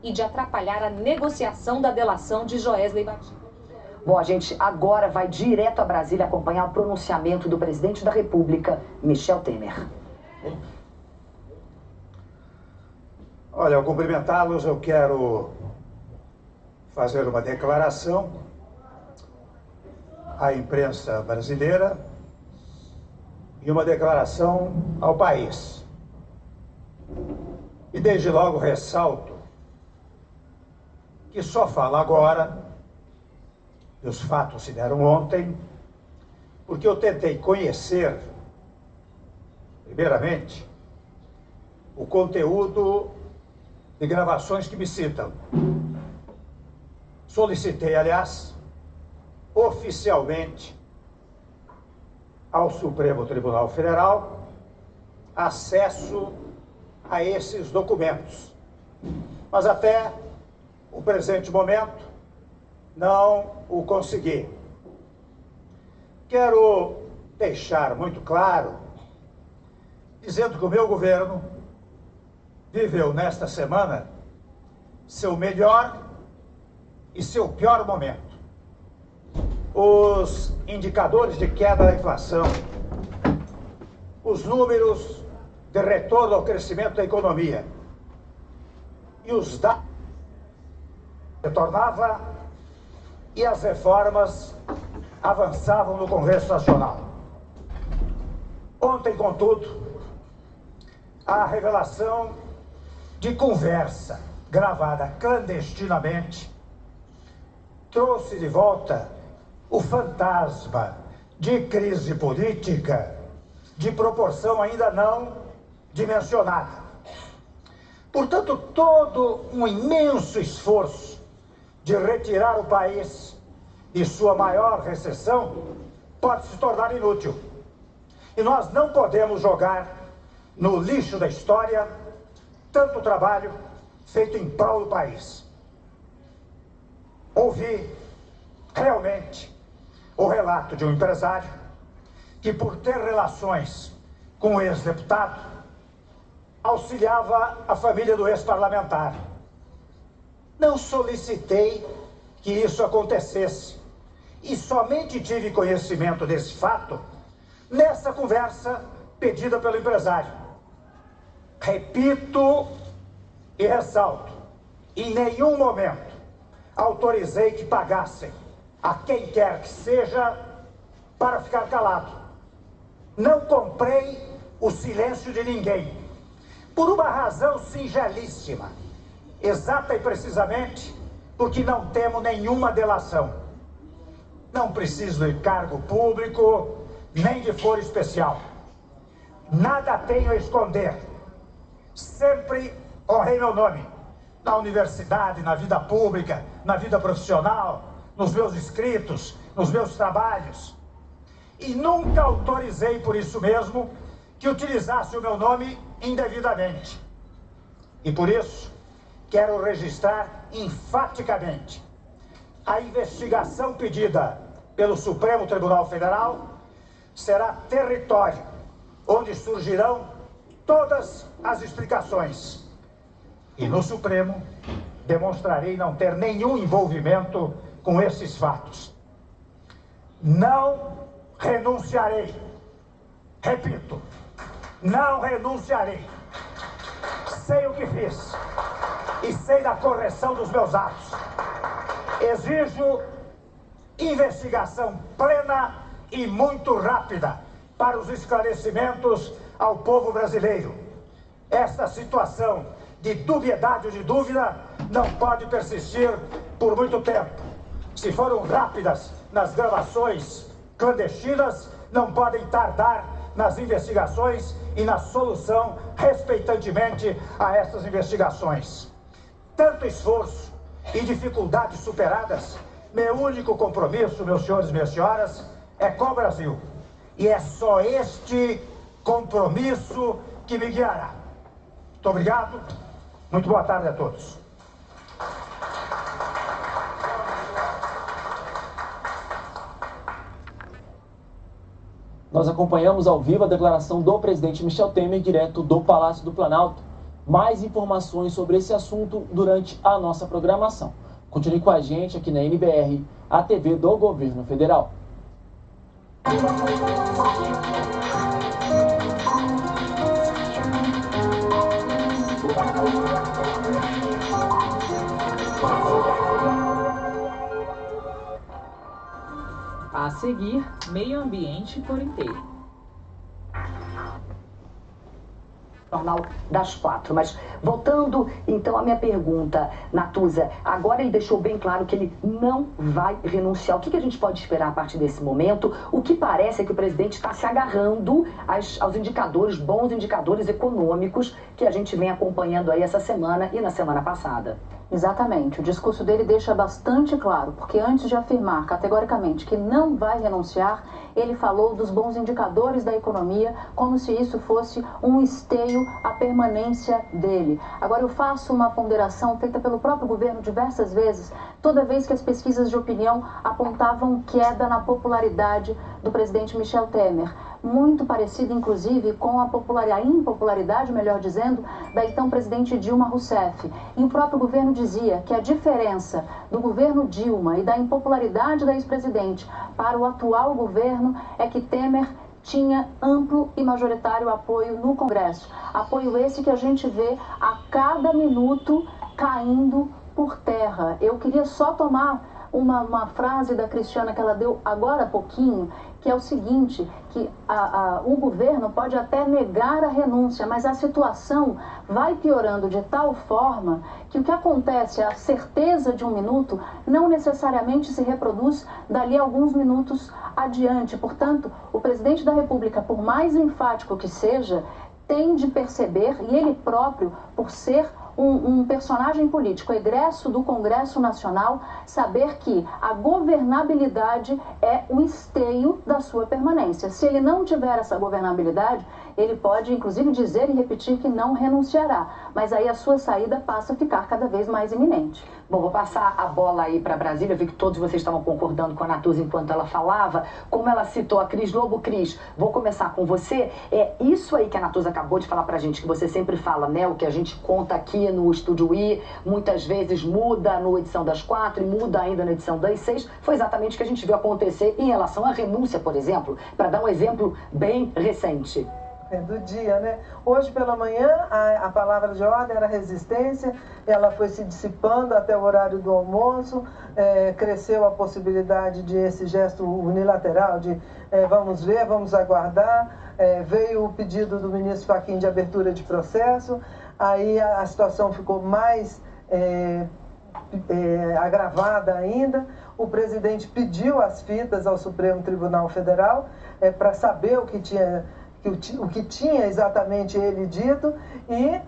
e de atrapalhar a negociação da delação de Joesley Batista. Bom, a gente agora vai direto a Brasília acompanhar o pronunciamento do presidente da República, Michel Temer. Olha, ao cumprimentá-los, eu quero fazer uma declaração à imprensa brasileira e uma declaração ao país. E desde logo ressalto que só falo agora, e os fatos se deram ontem, porque eu tentei conhecer, primeiramente, o conteúdo de gravações que me citam. Solicitei, aliás, oficialmente ao Supremo Tribunal Federal acesso a esses documentos. Mas até o presente momento não o consegui. Quero deixar muito claro, dizendo que o meu governo viveu nesta semana seu melhor e seu pior momento. Os indicadores de queda da inflação, os números de retorno ao crescimento da economia e os dados retornava e as reformas avançavam no Congresso Nacional. Ontem, contudo, a revelação de conversa gravada clandestinamente trouxe de volta o fantasma de crise política de proporção ainda não dimensionada. Portanto, todo um imenso esforço de retirar o país de sua maior recessão pode se tornar inútil. E nós não podemos jogar no lixo da história tanto trabalho feito em prol do país. Ouvi realmente o relato de um empresário que, por ter relações com o ex-deputado, auxiliava a família do ex-parlamentar. Não solicitei que isso acontecesse e somente tive conhecimento desse fato nessa conversa pedida pelo empresário. Repito e ressalto, em nenhum momento autorizei que pagassem a quem quer que seja para ficar calado. Não comprei o silêncio de ninguém, por uma razão singelíssima, exata e precisamente porque não temo nenhuma delação. Não preciso de cargo público, nem de foro especial. Nada tenho a esconder. Sempre honrei meu nome, na universidade, na vida pública, na vida profissional, nos meus escritos, nos meus trabalhos. E nunca autorizei, por isso mesmo, que utilizasse o meu nome indevidamente. E por isso, quero registrar enfaticamente a investigação pedida pelo Supremo Tribunal Federal será território onde surgirão todas as explicações. E no Supremo demonstrarei não ter nenhum envolvimento com esses fatos. Não renunciarei. Repito, não renunciarei. Sei o que fiz e sei da correção dos meus atos. Exijo investigação plena e muito rápida para os esclarecimentos ao povo brasileiro. Esta situação de dubiedade ou de dúvida não pode persistir por muito tempo. Se foram rápidas nas gravações clandestinas, não podem tardar nas investigações e na solução respeitantemente a essas investigações. Tanto esforço e dificuldades superadas, meu único compromisso, meus senhores e minhas senhoras, é com o Brasil. E é só este compromisso que me guiará. Muito obrigado, muito boa tarde a todos. Nós acompanhamos ao vivo a declaração do presidente Michel Temer, direto do Palácio do Planalto. mais informações sobre esse assunto durante a nossa programação. Continue com a gente aqui na NBR, a TV do Governo Federal. A seguir, meio ambiente por inteiro. Jornal das 4. Mas voltando então à minha pergunta, Natuza, agora ele deixou bem claro que ele não vai renunciar. O que a gente pode esperar a partir desse momento? O que parece é que o presidente está se agarrando aos indicadores, bons indicadores econômicos que a gente vem acompanhando aí essa semana e na semana passada. Exatamente, o discurso dele deixa bastante claro, porque antes de afirmar categoricamente que não vai renunciar, ele falou dos bons indicadores da economia, como se isso fosse um esteio à permanência dele. Agora eu faço uma ponderação feita pelo próprio governo diversas vezes, toda vez que as pesquisas de opinião apontavam queda na popularidade do presidente Michel Temer, muito parecido inclusive com a impopularidade, melhor dizendo, da então presidente Dilma Rousseff. E o próprio governo dizia que a diferença do governo Dilma e da impopularidade da ex-presidente para o atual governo é que Temer tinha amplo e majoritário apoio no Congresso. Apoio esse que a gente vê a cada minuto caindo por terra. Eu queria só tomar uma frase da Cristiana que ela deu agora há pouquinho, que é o seguinte, que o governo pode até negar a renúncia, mas a situação vai piorando de tal forma que o que acontece, a certeza de um minuto, não necessariamente se reproduz dali a alguns minutos adiante. Portanto, o presidente da República, por mais enfático que seja, tem de perceber, e ele próprio, por ser um personagem político egresso do Congresso Nacional, saber que a governabilidade é o esteio da sua permanência. Se ele não tiver essa governabilidade, ele pode inclusive dizer e repetir que não renunciará, mas aí a sua saída passa a ficar cada vez mais iminente. Bom, vou passar a bola aí para Brasília. Eu vi que todos vocês estavam concordando com a Natuza enquanto ela falava. Como ela citou a Cris Lobo, Cris, vou começar com você. É isso aí que a Natuza acabou de falar pra gente, que você sempre fala, né? O que a gente conta aqui no Estúdio I, muitas vezes muda no edição das 4 e muda ainda na edição das 6. Foi exatamente o que a gente viu acontecer em relação à renúncia, por exemplo, para dar um exemplo bem recente. Do dia, né? Hoje pela manhã a palavra de ordem era resistência, ela foi se dissipando até o horário do almoço, cresceu a possibilidade de esse gesto unilateral de vamos ver, vamos aguardar, veio o pedido do ministro Fachin de abertura de processo, aí a situação ficou mais agravada ainda. O presidente pediu as fitas ao Supremo Tribunal Federal para saber o que tinha exatamente ele dito, e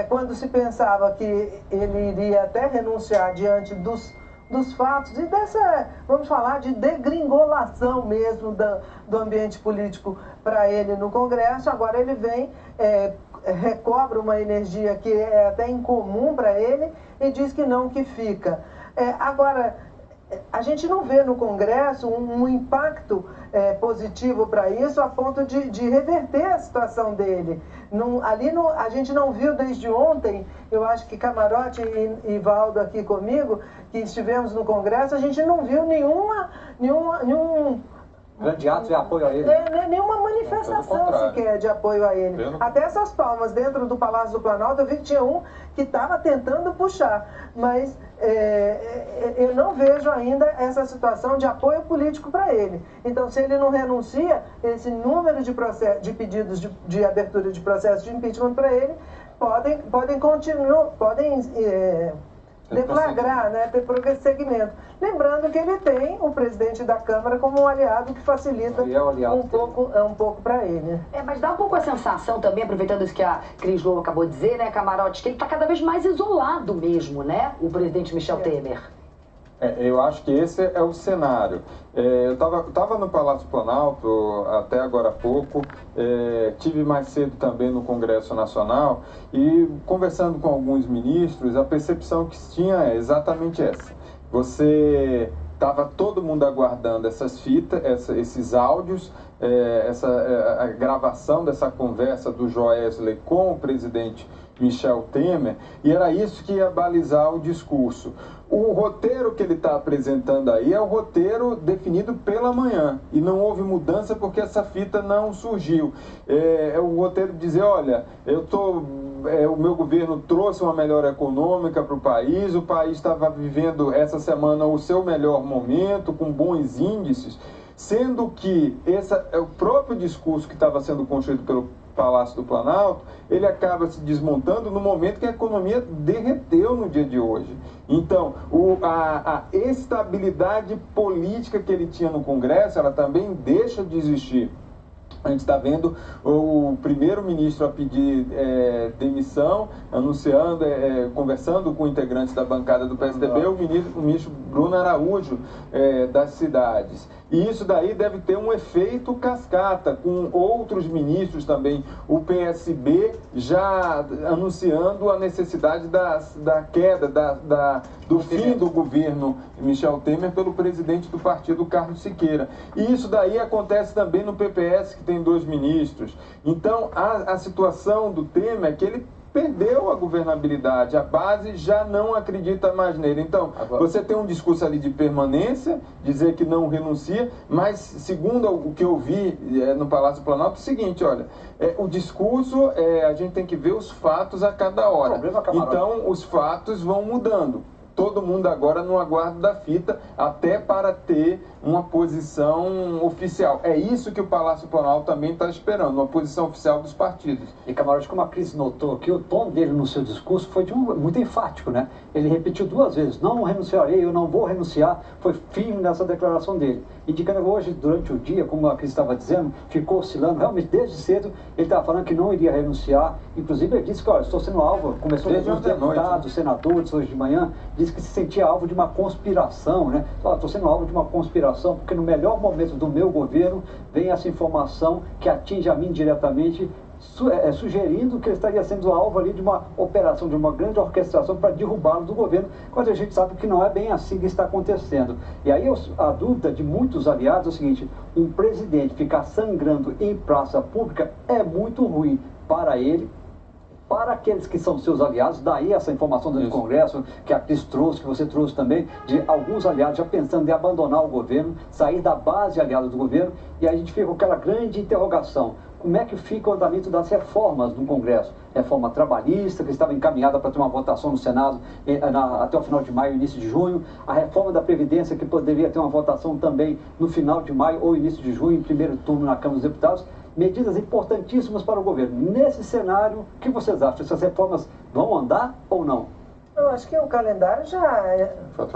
quando se pensava que ele iria até renunciar diante dos fatos e dessa, vamos falar, de degringolação mesmo do ambiente político para ele no Congresso, agora ele vem, recobra uma energia que é até incomum para ele e diz que não, que fica. Agora, a gente não vê no Congresso um impacto positivo para isso, a ponto de reverter a situação dele. A gente não viu desde ontem, eu acho que Camarote e Valdo aqui comigo, que estivemos no Congresso, a gente não viu nenhum grande ato de apoio a ele. Nenhuma manifestação sequer de apoio a ele. Até essas palmas dentro do Palácio do Planalto, eu vi que tinha um que estava tentando puxar, mas eu não vejo ainda essa situação de apoio político para ele. Então, se ele não renuncia, esse número de pedidos de abertura de processo de impeachment para ele podem continuar, deflagrar, né, ter prosseguimento. Lembrando que ele tem o presidente da Câmara como um aliado que facilita um pouco para ele. Mas dá um pouco a sensação também, aproveitando isso que a Cris Lobo acabou de dizer, né, Camarote, que ele está cada vez mais isolado mesmo, né, o presidente Michel Temer. Eu acho que esse é o cenário. Eu estava no Palácio Planalto até agora há pouco, tive mais cedo também no Congresso Nacional e conversando com alguns ministros, a percepção que se tinha é exatamente essa. Você estava todo mundo aguardando essas fitas, esses áudios, a gravação dessa conversa do Joesley com o presidente Michel Temer, e era isso que ia balizar o discurso. O roteiro que ele está apresentando aí é o roteiro definido pela manhã, e não houve mudança porque essa fita não surgiu. É o roteiro de dizer, olha, o meu governo trouxe uma melhora econômica para o país estava vivendo essa semana o seu melhor momento, com bons índices, sendo que o próprio discurso que estava sendo construído pelo Palácio do Planalto, ele acaba se desmontando no momento que a economia derreteu no dia de hoje. Então, a estabilidade política que ele tinha no Congresso, ela também deixa de existir. A gente está vendo o primeiro-ministro a pedir demissão, anunciando, conversando com integrantes da bancada do PSDB, o ministro Bruno Araújo das cidades. E isso daí deve ter um efeito cascata, com outros ministros também, o PSB já anunciando a necessidade da queda, do fim do governo Michel Temer pelo presidente do partido, Carlos Siqueira. E isso daí acontece também no PPS, que tem 2 ministros. Então, a situação do Temer é que ele perdeu a governabilidade, a base já não acredita mais nele. Então, você tem um discurso ali de permanência, dizer que não renuncia, mas segundo o que eu vi no Palácio do Planalto, é o seguinte, olha, o discurso, a gente tem que ver os fatos a cada hora. Então, os fatos vão mudando. Todo mundo agora no aguardo da fita, até para ter uma posição oficial. É isso que o Palácio Planalto também está esperando, uma posição oficial dos partidos. E, Camarote, como a Cris notou aqui, o tom dele no seu discurso foi muito enfático, né? Ele repetiu 2 vezes, não renunciarei, eu não vou renunciar, foi firme nessa declaração dele. Indicando que hoje, durante o dia, como a Cris estava dizendo, ficou oscilando, realmente desde cedo, ele estava falando que não iria renunciar. Inclusive, ele disse que, olha, estou sendo alvo, começou a os deputados, senadores, hoje de manhã, disse que se sentia alvo de uma conspiração, né? Estou sendo alvo de uma conspiração, porque no melhor momento do meu governo vem essa informação que atinge a mim diretamente, sugerindo que ele estaria sendo alvo ali de uma operação, de uma grande orquestração para derrubá-lo do governo, quando a gente sabe que não é bem assim que está acontecendo. E aí a dúvida de muitos aliados é o seguinte: um presidente ficar sangrando em praça pública é muito ruim para ele, para aqueles que são seus aliados. Daí essa informação do Congresso, que a Cris trouxe, que você trouxe também, de alguns aliados já pensando em abandonar o governo, sair da base aliada do governo, e aí a gente fica com aquela grande interrogação: como é que fica o andamento das reformas no Congresso? Reforma trabalhista, que estava encaminhada para ter uma votação no Senado até o final de maio, início de junho. A reforma da Previdência, que poderia ter uma votação também no final de maio ou início de junho, em primeiro turno na Câmara dos Deputados. Medidas importantíssimas para o governo. Nesse cenário, o que vocês acham? Essas reformas vão andar ou não? Eu acho que o calendário já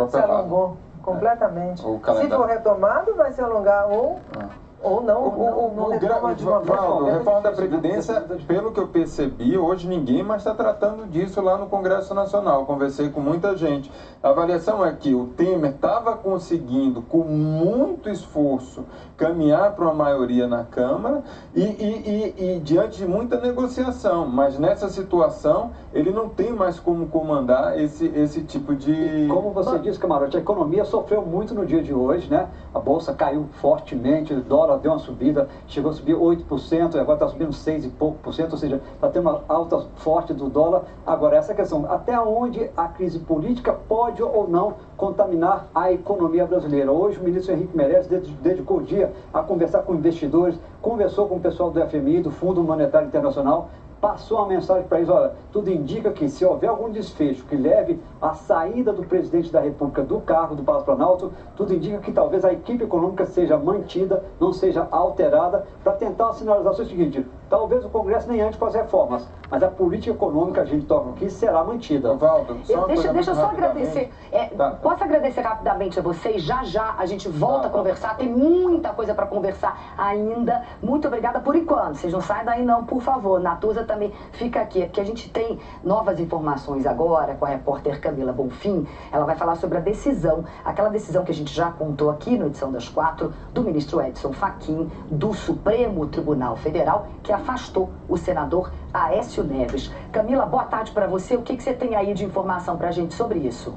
se alongou completamente. Se for retomado, vai se alongar ou não retoma de uma forma. A reforma da Previdência, pelo que eu percebi, hoje ninguém mais está tratando disso lá no Congresso Nacional. Eu conversei com muita gente. A avaliação é que o Temer estava conseguindo, com muito esforço, caminhar para uma maioria na Câmara e diante de muita negociação. Mas nessa situação, ele não tem mais como comandar esse tipo de... E como você disse, Camarote, a economia sofreu muito no dia de hoje, né? A Bolsa caiu fortemente, o dólar deu uma subida, chegou a subir 8%, e agora está subindo 6 e pouco por cento, ou seja, está tendo uma alta forte do dólar. Agora, essa questão, até onde a crise política pode ou não contaminar a economia brasileira? Hoje o ministro Henrique Meirelles dedicou o dia a conversar com investidores, conversou com o pessoal do FMI, do Fundo Monetário Internacional, passou uma mensagem para eles: olha, tudo indica que se houver algum desfecho que leve à saída do presidente da República do cargo do Palácio Planalto, tudo indica que talvez a equipe econômica seja mantida, não seja alterada, para tentar uma sinalização seguinte: talvez o Congresso nem ande com as reformas, mas a política econômica, a gente toca aqui, será mantida. Valdo, deixa eu só agradecer. Posso agradecer rapidamente a vocês? Já a gente volta a conversar, tem muita coisa para conversar ainda. Muito obrigada por enquanto. Vocês não saem daí não, por favor. Natuza também fica aqui, porque a gente tem novas informações agora com a repórter Camila Bonfim. Ela vai falar sobre a decisão, aquela decisão que a gente já contou aqui no Edição das 4, do ministro Edson Fachin, do Supremo Tribunal Federal, que afastou o senador Aécio Neves. Camila, boa tarde para você. O que você tem aí de informação para a gente sobre isso?